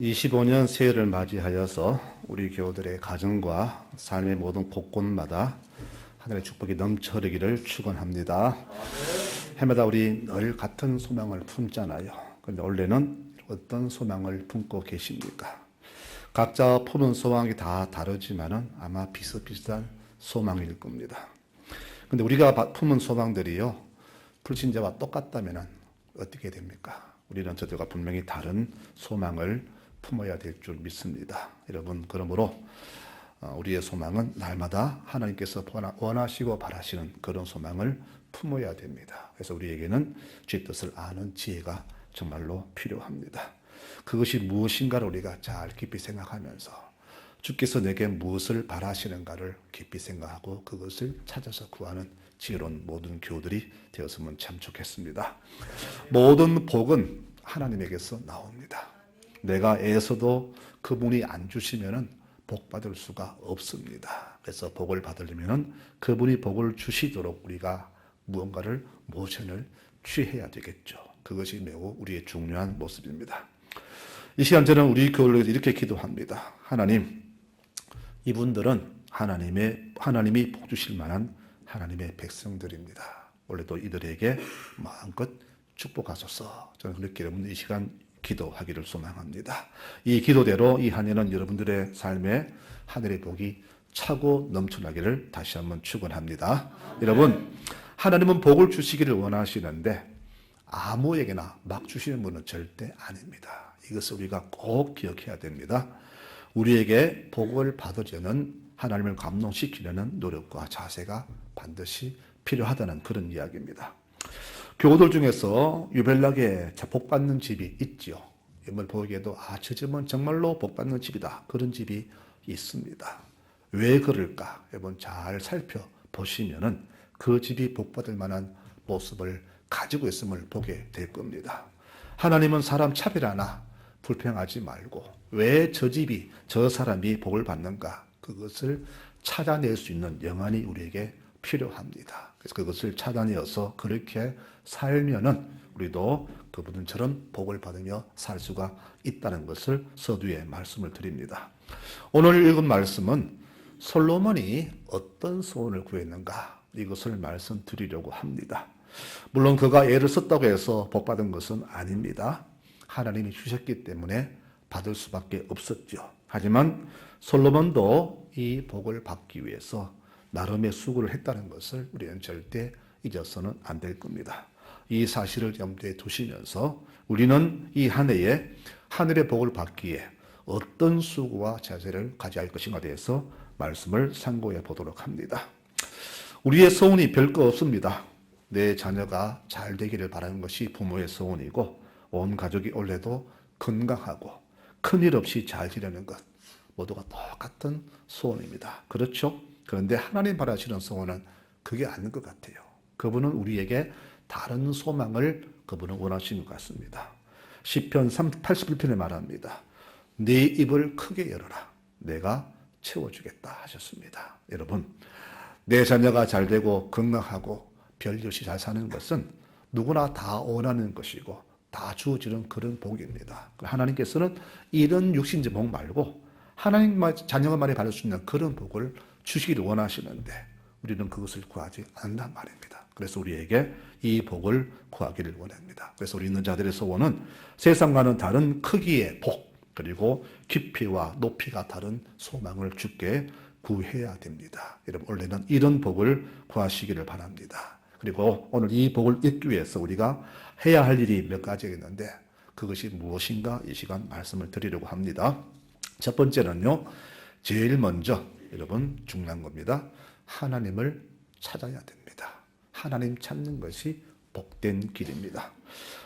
25년 새해를 맞이하여서 우리 교우들의 가정과 삶의 모든 곳곳마다 하늘의 축복이 넘쳐 흐르기를 축원합니다. 해마다 우리 늘 같은 소망을 품잖아요. 그런데 원래는 어떤 소망을 품고 계십니까? 각자 품은 소망이 다 다르지만은 아마 비슷비슷한 소망일 겁니다. 근데 우리가 품은 소망들이요, 불신자와 똑같다면 어떻게 됩니까? 우리는 저들과 분명히 다른 소망을 품어야 될 줄 믿습니다. 여러분, 그러므로 우리의 소망은 날마다 하나님께서 원하시고 바라시는 그런 소망을 품어야 됩니다. 그래서 우리에게는 주의 뜻을 아는 지혜가 정말로 필요합니다. 그것이 무엇인가를 우리가 잘 깊이 생각하면서 주께서 내게 무엇을 바라시는가를 깊이 생각하고 그것을 찾아서 구하는 지혜로운 모든 교우들이 되었으면 참 좋겠습니다. 모든 복은 하나님에게서 나옵니다. 내가 애써도 그분이 안 주시면은 복 받을 수가 없습니다. 그래서 복을 받으려면은 그분이 복을 주시도록 우리가 무언가를 모션을 취해야 되겠죠. 그것이 매우 우리의 중요한 모습입니다. 이 시간 저는 우리 교회를 위해서 이렇게 기도합니다. 하나님, 이분들은 하나님이 복 주실 만한 하나님의 백성들입니다. 원래도 이들에게 마음껏 축복하소서. 저는 그렇게 여러분 이 시간 기도하기를 소망합니다. 이 기도대로 이 한 해는 여러분들의 삶에 하늘의 복이 차고 넘쳐나기를 다시 한번 축원합니다. 여러분, 하나님은 복을 주시기를 원하시는데 아무에게나 막 주시는 분은 절대 아닙니다. 이것을 우리가 꼭 기억해야 됩니다. 우리에게 복을 받으려는, 하나님을 감동시키려는 노력과 자세가 반드시 필요하다는 그런 이야기입니다. 교우들 중에서 유별나게 복받는 집이 있지요. 이걸 보기에도 저 집은 정말로 복받는 집이다. 그런 집이 있습니다. 왜 그럴까? 여러분 잘 살펴보시면은 그 집이 복받을 만한 모습을 가지고 있음을 보게 될 겁니다. 하나님은 사람 차별하나 불평하지 말고 왜 저 집이, 저 사람이 복을 받는가? 그것을 찾아낼 수 있는 영안이 우리에게 필요합니다. 그래서 그것을 찾아내어서 그렇게 살면은 우리도 그분들처럼 복을 받으며 살 수가 있다는 것을 서두에 말씀을 드립니다. 오늘 읽은 말씀은 솔로몬이 어떤 소원을 구했는가 이것을 말씀드리려고 합니다. 물론 그가 애를 썼다고 해서 복 받은 것은 아닙니다. 하나님이 주셨기 때문에 받을 수밖에 없었죠. 하지만 솔로몬도 이 복을 받기 위해서 나름의 수고를 했다는 것을 우리는 절대 잊어서는 안 될 겁니다. 이 사실을 염두에 두시면서 우리는 이 한 해에 하늘의 복을 받기에 어떤 수고와 자세를 가져야 할 것인가에 대해서 말씀을 상고해 보도록 합니다. 우리의 소원이 별거 없습니다. 내 자녀가 잘 되기를 바라는 것이 부모의 소원이고 온 가족이 올해도 건강하고 큰일 없이 잘 지내는 것 모두가 똑같은 소원입니다. 그렇죠? 그런데 하나님 바라시는 소원은 그게 아닌 것 같아요. 그분은 우리에게 다른 소망을 그분은 원하시는 것 같습니다. 시편 81편에 말합니다. 네 입을 크게 열어라. 내가 채워주겠다 하셨습니다. 여러분, 내 자녀가 잘 되고 건강하고 별것이 잘 사는 것은 누구나 다 원하는 것이고 다 주어지는 그런 복입니다. 하나님께서는 이런 육신적 복 말고 하나님 자녀가 많이 받을 수 있는 그런 복을 주시기를 원하시는데 우리는 그것을 구하지 않는단 말입니다. 그래서 우리에게 이 복을 구하기를 원합니다. 그래서 우리 있는 자들의 소원은 세상과는 다른 크기의 복 그리고 깊이와 높이가 다른 소망을 주께 구해야 됩니다. 여러분 원래는 이런 복을 구하시기를 바랍니다. 그리고 오늘 이 복을 얻기 위해서 우리가 해야 할 일이 몇 가지가 있는데 그것이 무엇인가 이 시간 말씀을 드리려고 합니다. 첫 번째는요. 제일 먼저 여러분 중요한 겁니다. 하나님을 찾아야 됩니다. 하나님 찾는 것이 복된 길입니다.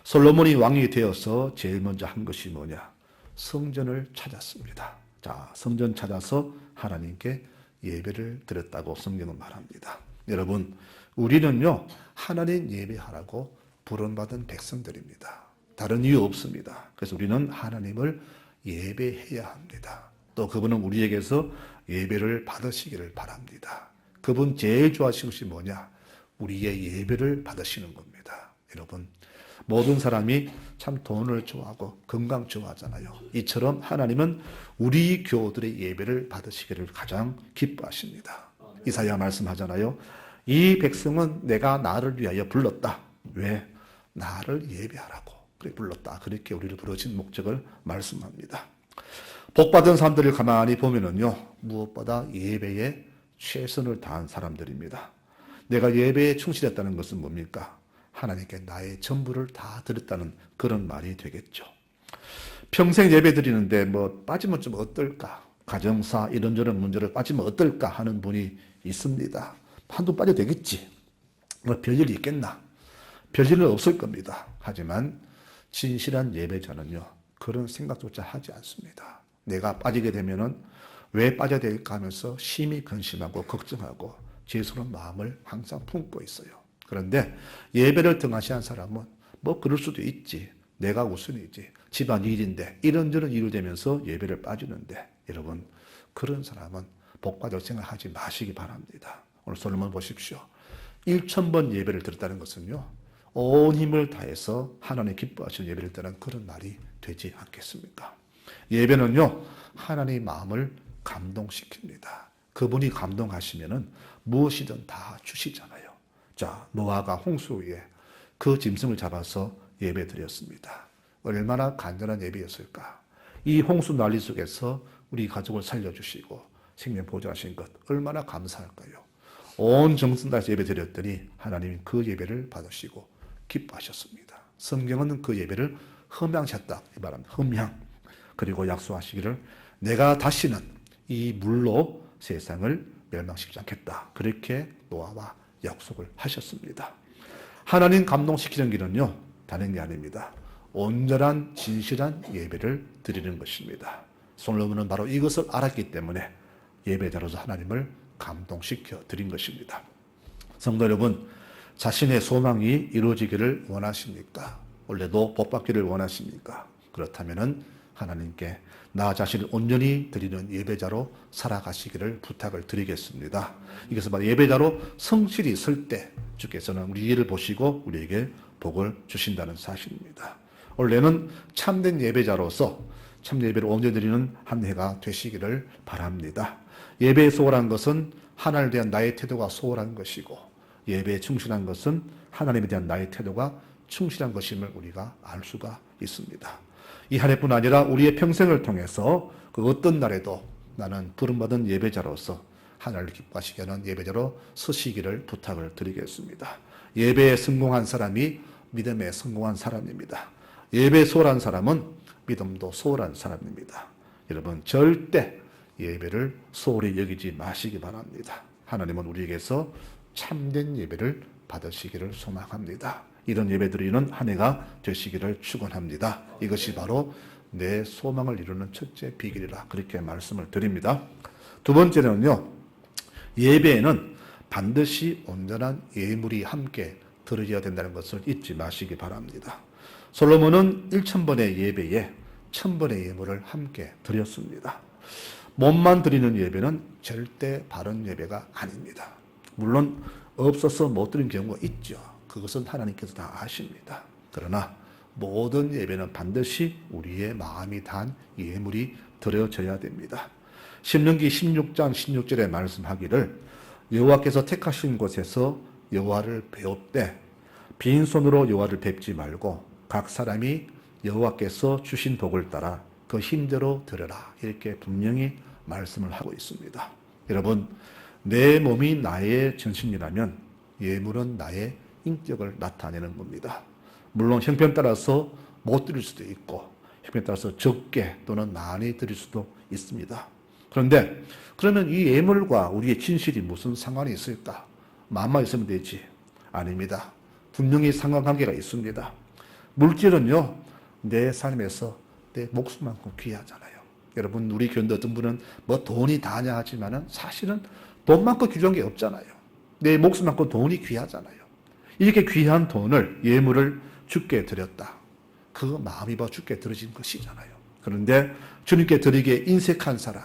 솔로몬이 왕이 되어서 제일 먼저 한 것이 뭐냐? 성전을 찾았습니다. 자, 성전 찾아서 하나님께 예배를 드렸다고 성경은 말합니다. 여러분, 우리는요, 하나님 예배하라고 부름받은 백성들입니다. 다른 이유 없습니다. 그래서 우리는 하나님을 예배해야 합니다. 또 그분은 우리에게서 예배를 받으시기를 바랍니다. 그분 제일 좋아하시는 것이 뭐냐? 우리의 예배를 받으시는 겁니다. 여러분, 모든 사람이 참 돈을 좋아하고 건강 좋아하잖아요. 이처럼 하나님은 우리 교우들의 예배를 받으시기를 가장 기뻐하십니다. 이사야 말씀하잖아요. 이 백성은 내가 나를 위하여 불렀다. 왜? 나를 예배하라고 그렇게 불렀다. 그렇게 우리를 부르신 목적을 말씀합니다. 복받은 사람들을 가만히 보면은요, 무엇보다 예배에 최선을 다한 사람들입니다. 내가 예배에 충실했다는 것은 뭡니까? 하나님께 나의 전부를 다 드렸다는 그런 말이 되겠죠. 평생 예배 드리는데 뭐 빠지면 좀 어떨까? 가정사 이런저런 문제를 빠지면 어떨까 하는 분이 있습니다. 한두 빠져도 되겠지. 뭐 별일이 있겠나? 별일은 없을 겁니다. 하지만 진실한 예배자는요, 그런 생각조차 하지 않습니다. 내가 빠지게 되면은 왜 빠져야 될까 하면서 심히 근심하고 걱정하고 죄스러운 마음을 항상 품고 있어요. 그런데 예배를 등한시한 사람은 뭐 그럴 수도 있지. 내가 우선이지. 집안 일인데 이런저런 이유 되면서 예배를 빠지는데 여러분 그런 사람은 복받을 생각하지 마시기 바랍니다. 오늘 솔로몬 보십시오. 1000번 예배를 드렸다는 것은요. 온 힘을 다해서 하나님 기뻐하시는 예배를 드리는 그런 말이 되지 않겠습니까? 예배는요. 하나님의 마음을 감동시킵니다. 그분이 감동하시면은 무엇이든 다 주시잖아요. 자, 노아가 홍수 위에 그 짐승을 잡아서 예배 드렸습니다. 얼마나 간절한 예배였을까? 이 홍수 난리 속에서 우리 가족을 살려주시고 생명 보존하신 것 얼마나 감사할까요? 온 정성 다해서 예배 드렸더니 하나님이 그 예배를 받으시고 기뻐하셨습니다. 성경은 그 예배를 흠양하셨다 이 말합니다. 흠양. 그리고 약속하시기를 내가 다시는 이 물로 세상을 멸망시키지 않겠다. 그렇게 노아와 약속을 하셨습니다. 하나님 감동시키는 길은요, 다른 게 아닙니다. 온전한 진실한 예배를 드리는 것입니다. 솔로몬은 바로 이것을 알았기 때문에 예배자로서 하나님을 감동시켜 드린 것입니다. 성도 여러분, 자신의 소망이 이루어지기를 원하십니까? 원래도 복받기를 원하십니까? 그렇다면은 하나님께 나 자신을 온전히 드리는 예배자로 살아가시기를 부탁을 드리겠습니다. 이것은 바로 예배자로 성실히 설 때 주께서는 우리 일을 보시고 우리에게 복을 주신다는 사실입니다. 원래는 참된 예배자로서 참된 예배를 온전히 드리는 한 해가 되시기를 바랍니다. 예배에 소홀한 것은 하나님에 대한 나의 태도가 소홀한 것이고 예배에 충실한 것은 하나님에 대한 나의 태도가 충실한 것임을 우리가 알 수가 있습니다. 이 한 해뿐 아니라 우리의 평생을 통해서 그 어떤 날에도 나는 부름받은 예배자로서 하나님을 기뻐하시게 하는 예배자로 서시기를 부탁을 드리겠습니다. 예배에 성공한 사람이 믿음에 성공한 사람입니다. 예배에 소홀한 사람은 믿음도 소홀한 사람입니다. 여러분 절대 예배를 소홀히 여기지 마시기 바랍니다. 하나님은 우리에게서 참된 예배를 받으시기를 소망합니다. 이런 예배 드리는 한 해가 되시기를 축원합니다. 이것이 바로 내 소망을 이루는 첫째 비결이라 그렇게 말씀을 드립니다. 두 번째는요. 예배에는 반드시 온전한 예물이 함께 드려야 된다는 것을 잊지 마시기 바랍니다. 솔로몬은 1000번의 예배에 1000번의 예물을 함께 드렸습니다. 몸만 드리는 예배는 절대 바른 예배가 아닙니다. 물론 없어서 못 드린 경우가 있죠. 그것은 하나님께서 다 아십니다. 그러나 모든 예배는 반드시 우리의 마음이 단 예물이 드려져야 됩니다. 신명기 16장 16절에 말씀하기를 여호와께서 택하신 곳에서 여호와를 배웁되 빈손으로 여호와를 뵙지 말고 각 사람이 여호와께서 주신 복을 따라 그 힘대로 드려라. 이렇게 분명히 말씀을 하고 있습니다. 여러분, 내 몸이 나의 전신이라면 예물은 나의 인격을 나타내는 겁니다. 물론 형편 따라서 못 드릴 수도 있고 형편 따라서 적게 또는 많이 드릴 수도 있습니다. 그런데 그러면 이 예물과 우리의 진실이 무슨 상관이 있을까? 마음만 있으면 되지. 아닙니다. 분명히 상관관계가 있습니다. 물질은요, 내 삶에서 내 목숨만큼 귀하잖아요. 여러분, 우리 교인들 어떤 분은 뭐 돈이 다냐 하지만은 사실은 돈만큼 귀한 게 없잖아요. 내 목숨만큼 돈이 귀하잖아요. 이렇게 귀한 돈을, 예물을 주께 드렸다. 그 마음이 봐 주께 드려진 것이잖아요. 그런데 주님께 드리기에 인색한 사람,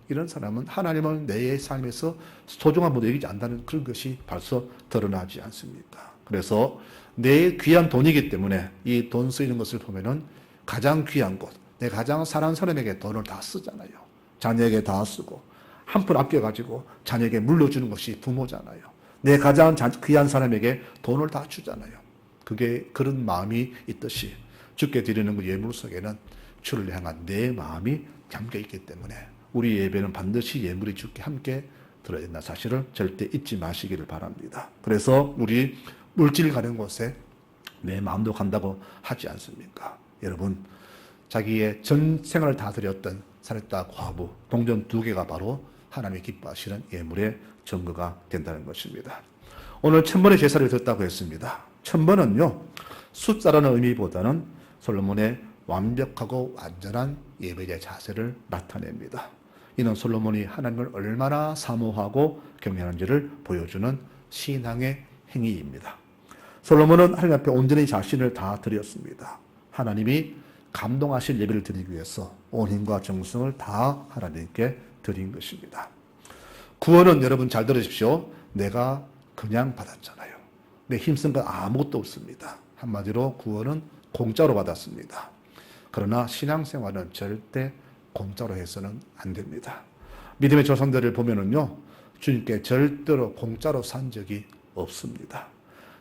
이런 사람은 하나님은 내 삶에서 소중한 분을 여기지 않는다는 그런 것이 벌써 드러나지 않습니까? 그래서 내 귀한 돈이기 때문에 이 돈 쓰이는 것을 보면은 가장 귀한 곳, 내 가장 사랑하는 사람에게 돈을 다 쓰잖아요. 자녀에게 다 쓰고 한 푼 아껴가지고 자녀에게 물려주는 것이 부모잖아요. 내 가장 귀한 사람에게 돈을 다 주잖아요. 그게 그런 마음이 있듯이 주께 드리는 그 예물 속에는 주를 향한 내 마음이 담겨 있기 때문에 우리 예배는 반드시 예물이 주께 함께 들어야 된다는 사실을 절대 잊지 마시기를 바랍니다. 그래서 우리 물질 가는 곳에 내 마음도 간다고 하지 않습니까? 여러분, 자기의 전 생활을 다 드렸던 사렙다 과부, 동전 2개가 바로 하나님이 기뻐하시는 예물의 증거가 된다는 것입니다. 오늘 1000번의 제사를 드렸다고 했습니다. 1000번은요, 숫자라는 의미보다는 솔로몬의 완벽하고 완전한 예배의 자세를 나타냅니다. 이는 솔로몬이 하나님을 얼마나 사모하고 경외하는지를 보여주는 신앙의 행위입니다. 솔로몬은 하나님 앞에 온전히 자신을 다 드렸습니다. 하나님이 감동하실 예배를 드리기 위해서 온 힘과 정성을 다 하나님께 드린 것입니다. 구원은 여러분 잘 들으십시오. 내가 그냥 받았잖아요. 내 힘쓴 건 아무것도 없습니다. 한마디로 구원은 공짜로 받았습니다. 그러나 신앙생활은 절대 공짜로 해서는 안 됩니다. 믿음의 조상들을 보면은요, 주님께 절대로 공짜로 산 적이 없습니다.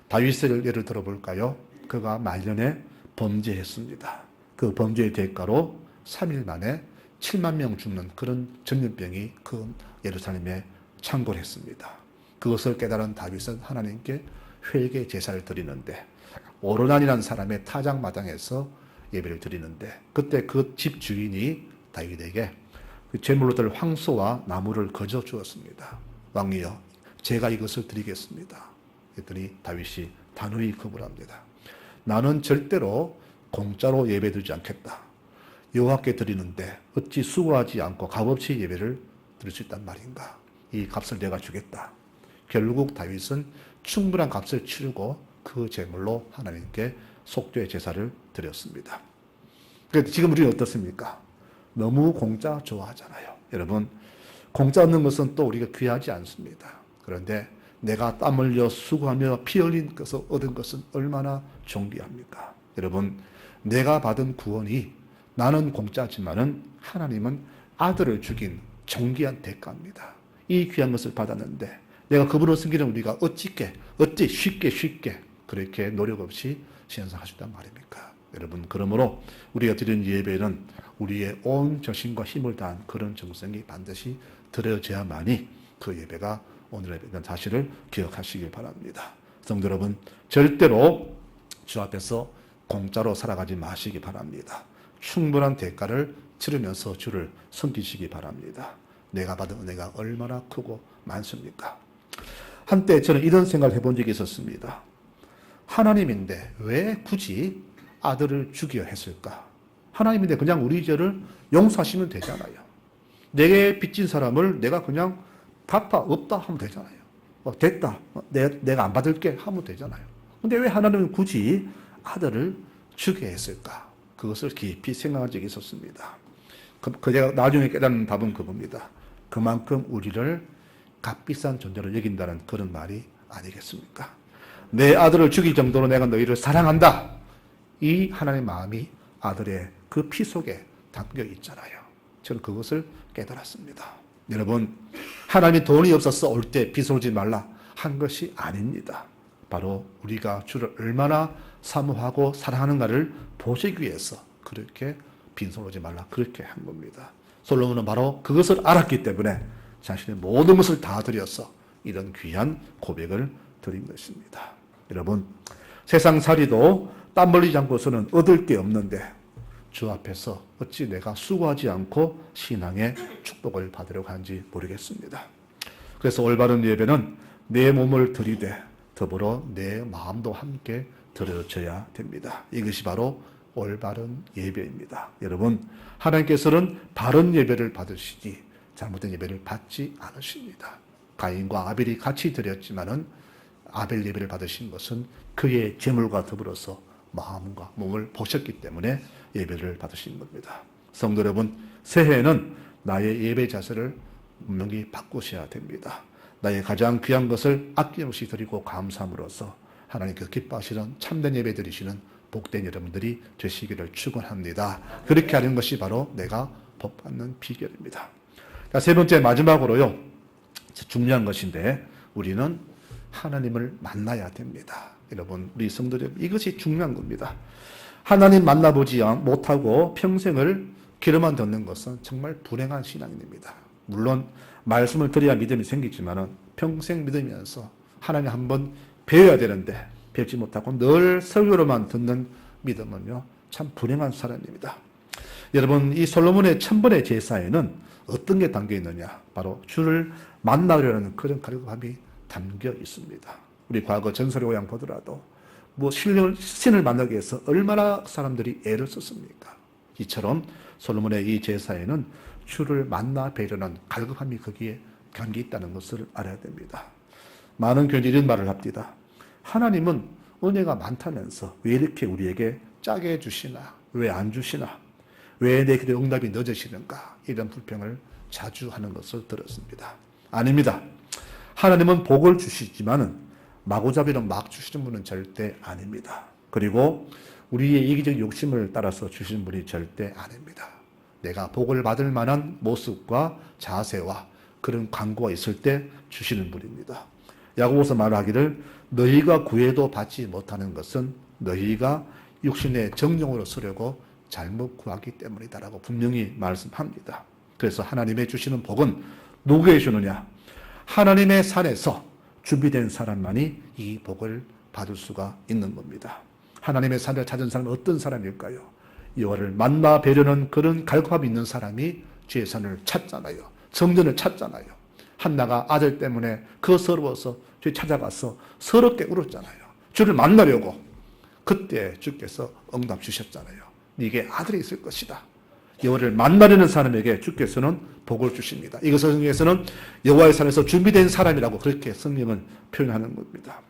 다윗을 예를 들어볼까요? 그가 말년에 범죄했습니다. 그 범죄의 대가로 3일 만에 7만 명 죽는 그런 전염병이 그 예루살렘에 창궐했습니다. 그것을 깨달은 다윗은 하나님께 회개 제사를 드리는데 오르난이라는 사람의 타작마당에서 예배를 드리는데 그때 그 집 주인이 다윗에게 그 제물로 들 황소와 나무를 거저 주었습니다. 왕이여, 제가 이것을 드리겠습니다. 그랬더니 다윗이 단호히 거부합니다. 나는 절대로 공짜로 예배드리지 않겠다. 여호와께 드리는데 어찌 수고하지 않고 값없이 예배를 드릴 수 있단 말인가. 이 값을 내가 주겠다. 결국 다윗은 충분한 값을 치르고 그 제물로 하나님께 속죄의 제사를 드렸습니다. 그런데 지금 우리는 어떻습니까? 너무 공짜 좋아하잖아요. 여러분, 공짜 얻는 것은 또 우리가 귀하지 않습니다. 그런데 내가 땀 흘려 수고하며 피 흘린 것을 얻은 것은 얼마나 존귀합니까? 여러분, 내가 받은 구원이 나는 공짜지만은 하나님은 아들을 죽인 존귀한 대가입니다. 이 귀한 것을 받았는데 내가 그분을 섬기는 우리가 어찌 쉽게 그렇게 노력 없이 신앙하셨단 말입니까? 여러분, 그러므로 우리가 드리는 예배는 우리의 온 정신과 힘을 다한 그런 정성이 반드시 드려져야만이 그 예배가 오늘의 예배는 사실을 기억하시길 바랍니다. 성도 여러분, 절대로 주 앞에서 공짜로 살아가지 마시기 바랍니다. 충분한 대가를 치르면서 주를 섬기시기 바랍니다. 내가 받은 은혜가 얼마나 크고 많습니까? 한때 저는 이런 생각을 해본 적이 있었습니다. 하나님인데 왜 굳이 아들을 죽여야 했을까? 하나님인데 그냥 우리 죄를 용서하시면 되잖아요. 내게 빚진 사람을 내가 그냥 갚아 없다 하면 되잖아요. 됐다. 내가 안 받을게 하면 되잖아요. 근데 왜 하나님은 굳이 아들을 죽여야 했을까? 그것을 깊이 생각한 적이 있었습니다. 제가 나중에 깨닫는 답은 그겁니다. 그만큼 우리를 값비싼 존재로 여긴다는 그런 말이 아니겠습니까? 내 아들을 죽일 정도로 내가 너희를 사랑한다. 이 하나님의 마음이 아들의 그 피 속에 담겨 있잖아요. 저는 그것을 깨달았습니다. 여러분, 하나님이 돈이 없어서 올 때 빚어오지 말라 한 것이 아닙니다. 바로 우리가 주를 얼마나 사모하고 사랑하는가를 보시기 위해서 그렇게 빈손 오지 말라 그렇게 한 겁니다. 솔로몬은 바로 그것을 알았기 때문에 자신의 모든 것을 다 드려서 이런 귀한 고백을 드린 것입니다. 여러분, 세상살이도 땀 흘리지 않고서는 얻을 게 없는데 주 앞에서 어찌 내가 수고하지 않고 신앙의 축복을 받으려고 하는지 모르겠습니다. 그래서 올바른 예배는 내 몸을 드리되 더불어 내 마음도 함께 드려져야 됩니다. 이것이 바로 올바른 예배입니다. 여러분, 하나님께서는 바른 예배를 받으시지 잘못된 예배를 받지 않으십니다. 가인과 아벨이 같이 드렸지만은 아벨 예배를 받으신 것은 그의 제물과 더불어서 마음과 몸을 보셨기 때문에 예배를 받으신 겁니다. 성도 여러분, 새해에는 나의 예배 자세를 분명히 바꾸셔야 됩니다. 나의 가장 귀한 것을 아낌없이 드리고 감사함으로써 하나님께서 기뻐하시는 참된 예배 드리시는 복된 여러분들이 되시기를 축원합니다. 그렇게 하는 것이 바로 내가 복 받는 비결입니다. 자, 세 번째 마지막으로요. 중요한 것인데 우리는 하나님을 만나야 됩니다. 여러분, 우리 성도 여러분, 이것이 중요한 겁니다. 하나님 만나보지 못하고 평생을 귀로만 듣는 것은 정말 불행한 신앙입니다. 물론 말씀을 들어야 믿음이 생기지만 평생 믿으면서 하나님 한번 배워야 되는데 배우지 못하고 늘 설교로만 듣는 믿음은요, 참 불행한 사람입니다. 여러분, 이 솔로몬의 천번의 제사에는 어떤 게 담겨 있느냐? 바로 주를 만나려는 그런 갈급함이 담겨 있습니다. 우리 과거 전설의 오양 보더라도 신을 만나기 위해서 얼마나 사람들이 애를 썼습니까? 이처럼 솔로몬의 이 제사에는 주를 만나 뵈려는 갈급함이 거기에 담겨 있다는 것을 알아야 됩니다. 많은 교인들이 이런 말을 합니다. 하나님은 은혜가 많다면서 왜 이렇게 우리에게 짜게 해주시나? 왜 안 주시나? 왜 내 기도 응답이 늦어지는가? 이런 불평을 자주 하는 것을 들었습니다. 아닙니다. 하나님은 복을 주시지만은 마구잡이로 막 주시는 분은 절대 아닙니다. 그리고 우리의 이기적 욕심을 따라서 주시는 분이 절대 아닙니다. 내가 복을 받을 만한 모습과 자세와 그런 간구가 있을 때 주시는 분입니다. 야고보서 말하기를 너희가 구해도 받지 못하는 것은 너희가 육신의 정령으로 쓰려고 잘못 구하기 때문이다라고 분명히 말씀합니다. 그래서 하나님의 주시는 복은 누구에게 주느냐? 하나님의 산에서 준비된 사람만이 이 복을 받을 수가 있는 겁니다. 하나님의 산을 찾은 사람은 어떤 사람일까요? 여호와를 만나 뵈려는 그런 갈급함이 있는 사람이 주의 산을 찾잖아요. 성전을 찾잖아요. 한나가 아들 때문에 서러워서 주에 찾아가서 서럽게 울었잖아요. 주를 만나려고. 그때 주께서 응답 주셨잖아요. 네게 아들이 있을 것이다. 여호와를 만나려는 사람에게 주께서는 복을 주십니다. 이것을 성경에서는 여호와의 산에서 준비된 사람이라고 그렇게 성경은 표현하는 겁니다.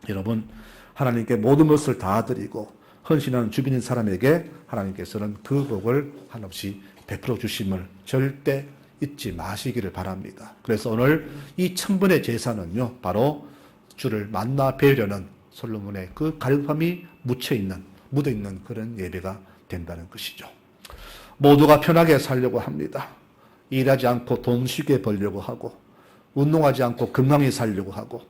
여러분, 하나님께 모든 것을 다 드리고 헌신하는 주변인 사람에게 하나님께서는 그 복을 한없이 베풀어 주심을 절대 잊지 마시기를 바랍니다. 그래서 오늘 이 천번의 제사는요, 바로 주를 만나 뵈려는 솔로몬의 그 갈급함이 묻어있는 그런 예배가 된다는 것이죠. 모두가 편하게 살려고 합니다. 일하지 않고 돈 쉽게 벌려고 하고, 운동하지 않고 건강히 살려고 하고,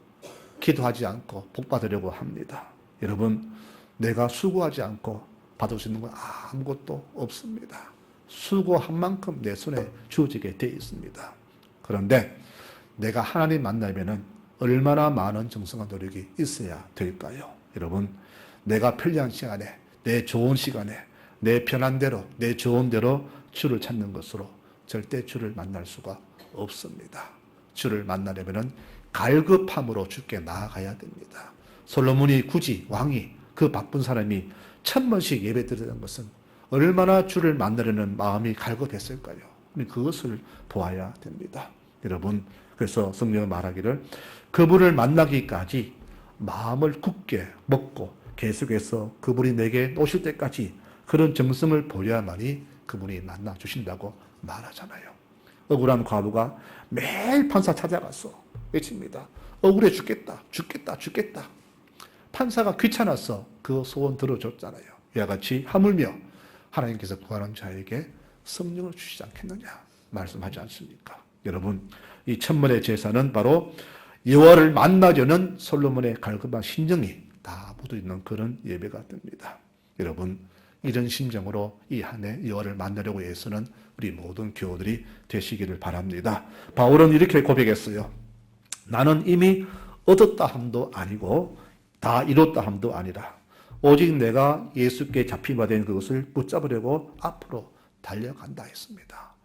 기도하지 않고 복 받으려고 합니다. 여러분, 내가 수고하지 않고 받을 수 있는 건 아무것도 없습니다. 수고한 만큼 내 손에 주어지게 되어 있습니다. 그런데 내가 하나님 만나면은 얼마나 많은 정성과 노력이 있어야 될까요? 여러분, 내가 편리한 시간에, 내 좋은 시간에, 내 편한 대로, 내 좋은 대로 주를 찾는 것으로 절대 주를 만날 수가 없습니다. 주를 만나려면은 갈급함으로 주께 나아가야 됩니다. 솔로몬이 굳이 왕이 그 바쁜 사람이 1000번씩 예배 드리는 것은 얼마나 주를 만나려는 마음이 갈급했을까요? 그것을 보아야 됩니다. 여러분, 그래서 성경은 말하기를 그분을 만나기까지 마음을 굳게 먹고 계속해서 그분이 내게 오실 때까지 그런 정성을 보여야만이 그분이 만나 주신다고 말하잖아요. 억울한 과부가 매일 판사 찾아가서 외칩니다. 억울해 죽겠다, 죽겠다, 죽겠다. 판사가 귀찮아서 그 소원 들어줬잖아요. 이와 같이 하물며 하나님께서 구하는 자에게 성령을 주시지 않겠느냐 말씀하지 않습니까? 여러분, 이 천번의 제사는 바로 여호와를 만나려는 솔로몬의 갈급한 심정이 다 묻어있는 그런 예배가 됩니다. 여러분, 이런 심정으로 이 한 해 여호와를 만나려고 해서는 우리 모든 교우들이 되시기를 바랍니다. 바울은 이렇게 고백했어요. 나는 이미 얻었다 함도 아니고 다 이뤘다 함도 아니라 오직 내가 예수께 잡힌 바 된 그것을 붙잡으려고 앞으로 달려간다 했습니다.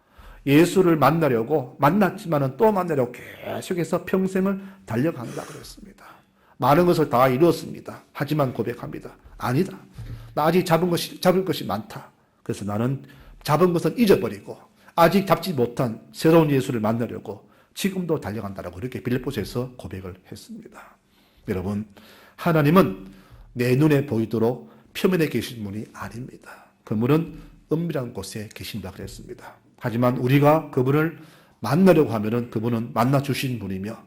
예수를 만나려고 만났지만은 또 만나려고 계속해서 평생을 달려간다 그랬습니다. 많은 것을 다 이루었습니다. 하지만 고백합니다. 아니다. 나 아직 잡을 것이 많다. 그래서 나는 잡은 것은 잊어버리고 아직 잡지 못한 새로운 예수를 만나려고 지금도 달려간다라고 이렇게 빌립보서에서 고백을 했습니다. 여러분, 하나님은 내 눈에 보이도록 표면에 계신 분이 아닙니다. 그분은 은밀한 곳에 계신다 그랬습니다. 하지만 우리가 그분을 만나려고 하면은 그분은 만나 주신 분이며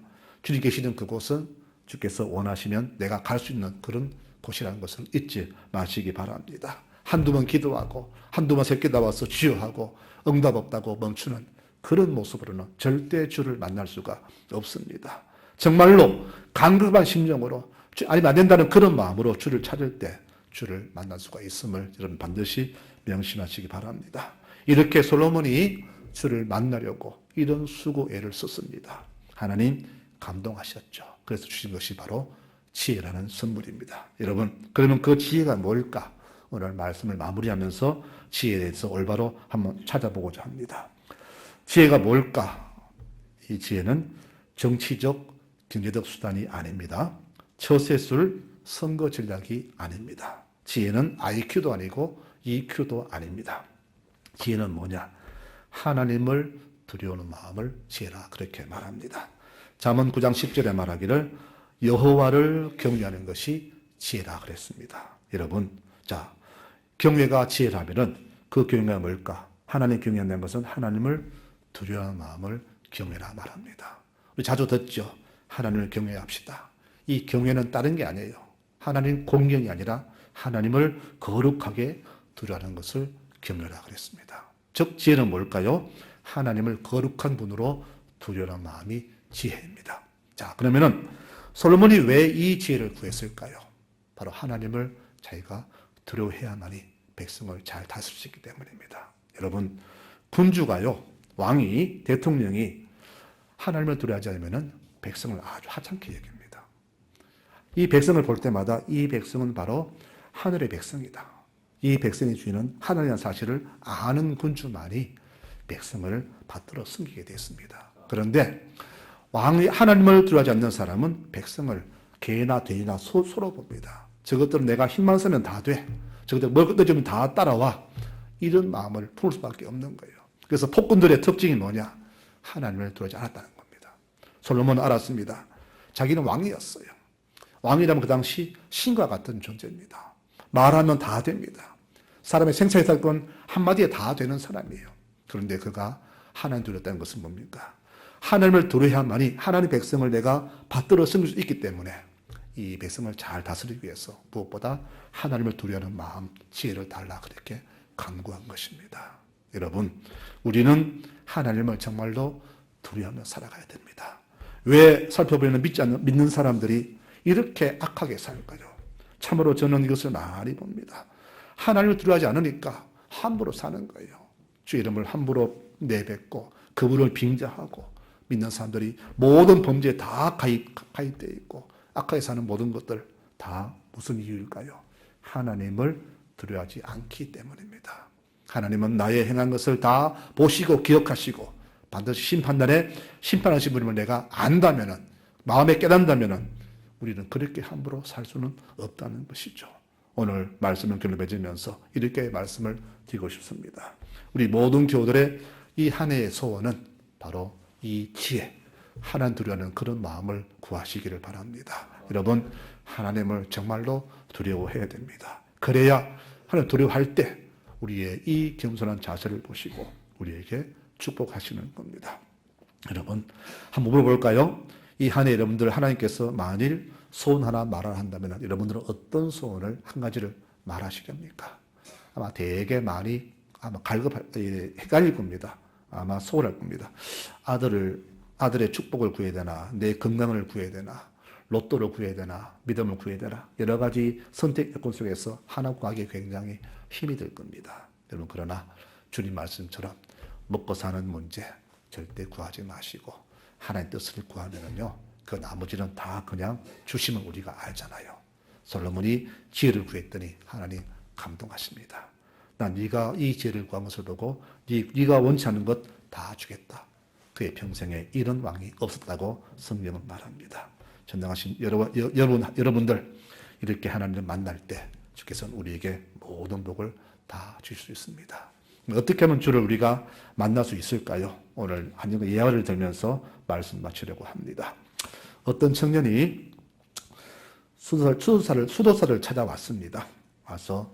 주님 계시는 그곳은 주께서 원하시면 내가 갈 수 있는 그런 곳이라는 것을 잊지 마시기 바랍니다. 한두 번 기도하고 한두 번 새끼 나와서 주여 하고 응답 없다고 멈추는 그런 모습으로는 절대 주를 만날 수가 없습니다. 정말로 간급한 심정으로 아니면 안 된다는 그런 마음으로 주를 찾을 때 주를 만날 수가 있음을 여러분 반드시 명심하시기 바랍니다. 이렇게 솔로몬이 주를 만나려고 이런 수고애를 썼습니다. 하나님 감동하셨죠. 그래서 주신 것이 바로 지혜라는 선물입니다. 여러분, 그러면 그 지혜가 뭘까? 오늘 말씀을 마무리하면서 지혜에 대해서 올바로 한번 찾아보고자 합니다. 지혜가 뭘까? 이 지혜는 정치적, 경제적 수단이 아닙니다. 처세술, 선거 전략이 아닙니다. 지혜는 IQ도 아니고 EQ도 아닙니다. 지혜는 뭐냐? 하나님을 두려워하는 마음을 지혜라 그렇게 말합니다. 잠언 9장 10절에 말하기를 여호와를 경외하는 것이 지혜라 그랬습니다. 여러분, 자, 경외가 지혜라면은 그 경외가 뭘까? 하나님 경외한다는 것은 하나님을 두려워하는 마음을 경외라 말합니다. 우리 자주 듣죠. 하나님을 경외합시다. 이 경외는 다른 게 아니에요. 하나님 공경이 아니라 하나님을 거룩하게 두려워하는 것을 경외라 그랬습니다. 즉 지혜는 뭘까요? 하나님을 거룩한 분으로 두려워하는 마음이 지혜입니다. 자, 그러면은 솔로몬이 왜 이 지혜를 구했을까요? 바로 하나님을 자기가 두려워해야만이 백성을 잘 다스릴 수 있기 때문입니다. 여러분, 군주가요, 왕이, 대통령이 하나님을 두려워하지 않으면 백성을 아주 하찮게 여깁니다. 이 백성을 볼 때마다 이 백성은 바로 하늘의 백성이다. 이 백성의 주인은 하나님이라는 사실을 아는 군주만이 백성을 받들어 섬기게 됐습니다. 그런데 왕이 하나님을 두려워하지 않는 사람은 백성을 개나 돼지나 소로 봅니다. 저것들은 내가 힘만 쓰면 다 돼. 저것들 뭘 걷어주면 다 따라와. 이런 마음을 품을 수밖에 없는 거예요. 그래서 폭군들의 특징이 뭐냐? 하나님을 두려워하지 않았다는 겁니다. 솔로몬은 알았습니다. 자기는 왕이었어요. 왕이라면 그 당시 신과 같은 존재입니다. 말하면 다 됩니다. 사람의 생사의 사건 한마디에 다 되는 사람이에요. 그런데 그가 하나님 두려웠다는 것은 뭡니까? 하나님을 두려워야만이 하나님의 백성을 내가 받들어 섬길 수 있기 때문에 이 백성을 잘 다스리기 위해서 무엇보다 하나님을 두려워하는 마음, 지혜를 달라 그렇게 간구한 것입니다. 여러분, 우리는 하나님을 정말로 두려워하며 살아가야 됩니다. 왜 살펴보면 믿는 사람들이 이렇게 악하게 살까요? 참으로 저는 이것을 많이 봅니다. 하나님을 두려워하지 않으니까 함부로 사는 거예요. 주 이름을 함부로 내뱉고 그분을 빙자하고 믿는 사람들이 모든 범죄에 다 가입되어 있고 악하게 사는 모든 것들 다 무슨 이유일까요? 하나님을 두려워하지 않기 때문입니다. 하나님은 나의 행한 것을 다 보시고 기억하시고 반드시 심판날에 심판하신 분임을 내가 안다면은, 마음에 깨닫는다면은 우리는 그렇게 함부로 살 수는 없다는 것이죠. 오늘 말씀을 결론 맺으면서 이렇게 말씀을 드리고 싶습니다. 우리 모든 교우들의 이 한 해의 소원은 바로 이 지혜, 하나님 두려워하는 그런 마음을 구하시기를 바랍니다. 여러분, 하나님을 정말로 두려워해야 됩니다. 그래야 하나님 두려워할 때 우리의 이 겸손한 자세를 보시고 우리에게 축복하시는 겁니다. 여러분, 한번 물어볼까요? 이 한 해 여러분들 하나님께서 만일 소원 하나 말을 한다면 여러분들은 어떤 소원을 한 가지를 말하시렵니까? 아마 되게 많이 아마 헷갈릴 겁니다. 아마 소홀할 겁니다. 아들의 축복을 구해야 되나, 내 건강을 구해야 되나, 로또를 구해야 되나, 믿음을 구해야 되나, 여러 가지 선택 여건 속에서 하나 구하기 굉장히 힘이 들 겁니다. 여러분, 그러나 주님 말씀처럼 먹고 사는 문제 절대 구하지 마시고 하나님 뜻을 구하면은요, 그 나머지는 다 그냥 주시면 우리가 알잖아요. 솔로몬이 지혜를 구했더니 하나님 감동하십니다. 난 네가 이 지혜를 구한 것을 보고 네가 원치 않는 것 다 주겠다. 그의 평생에 이런 왕이 없었다고 성경은 말합니다. 전능하신 여러분들 이렇게 하나님을 만날 때 주께서는 우리에게 모든 복을 다 주실 수 있습니다. 어떻게 하면 주를 우리가 만날 수 있을까요? 오늘 한 예화를 들면서 말씀 마치려고 합니다. 어떤 청년이 수도사를 찾아왔습니다. 와서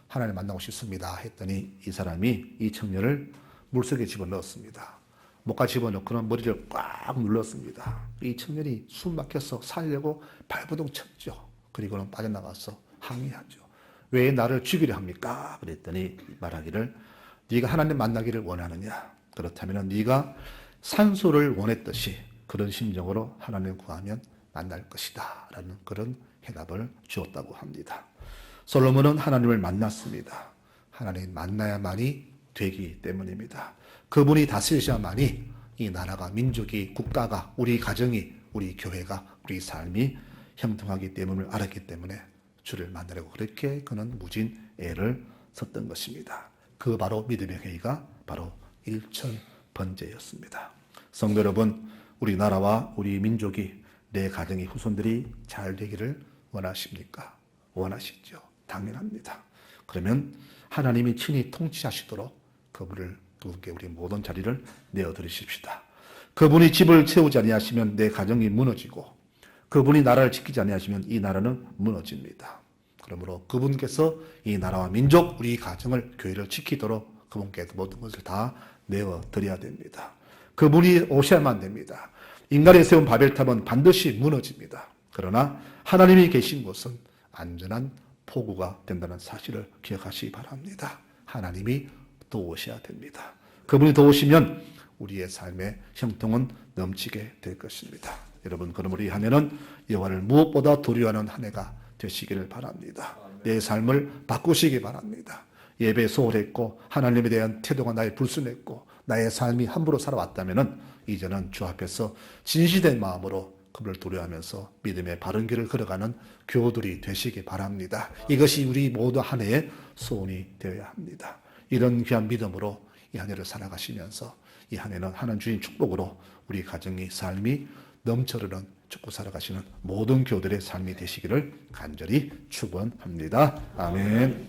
하나님 만나고 싶습니다 했더니 이 사람이 이 청년을 물속에 집어넣었습니다. 목까 집어넣고는 머리를 꽉 눌렀습니다. 이 청년이 숨 막혀서 살려고 발버둥 쳤죠. 그리고는 빠져나가서 항의하죠. 왜 나를 죽이려 합니까? 그랬더니 말하기를 네가 하나님 만나기를 원하느냐? 그렇다면 네가 산소를 원했듯이 그런 심정으로 하나님 구하면 만날 것이다 라는 그런 해답을 주었다고 합니다. 솔로몬은 하나님을 만났습니다. 하나님 만나야만이 되기 때문입니다. 그분이 다스리셔야만이 이 나라가, 민족이, 국가가, 우리 가정이, 우리 교회가, 우리 삶이 형통하기 때문을 알았기 때문에 주를 만나려고 그렇게 그는 무진 애를 썼던 것입니다. 그 바로 믿음의 회의가 바로 일천 번제였습니다. 성도 여러분, 우리 나라와 우리 민족이, 내 가정의 후손들이 잘 되기를 원하십니까? 원하시죠. 당연합니다. 그러면 하나님이 친히 통치하시도록 그분께 우리 모든 자리를 내어드리십시다. 그분이 집을 채우지 아니하시면 내 가정이 무너지고, 그분이 나라를 지키지 아니하시면 이 나라는 무너집니다. 그러므로 그분께서 이 나라와 민족, 우리 가정을, 교회를 지키도록 그분께 모든 것을 다 내어드려야 됩니다. 그분이 오셔야만 됩니다. 인간이 세운 바벨탑은 반드시 무너집니다. 그러나 하나님이 계신 곳은 안전한 포구가 된다는 사실을 기억하시기 바랍니다. 하나님이 도우셔야 됩니다. 그분이 도우시면 우리의 삶의 형통은 넘치게 될 것입니다. 여러분, 그러므로 이 한 해는 여호와를 무엇보다 두려워하는 한 해가 되시기를 바랍니다. 내 삶을 바꾸시기 바랍니다. 예배에 소홀했고 하나님에 대한 태도가 나의 불순했고 나의 삶이 함부로 살아왔다면 이제는 주 앞에서 진실된 마음으로 그분을 두려워하면서 믿음의 바른 길을 걸어가는 교우들이 되시기 바랍니다. 이것이 우리 모두 한 해의 소원이 되어야 합니다. 이런 귀한 믿음으로 이 한 해를 살아가시면서 이 한 해는 하나님 주신 축복으로 우리 가정의 삶이 넘쳐흐르는 축복 살아가시는 모든 교우들의 삶이 되시기를 간절히 축원합니다. 아멘.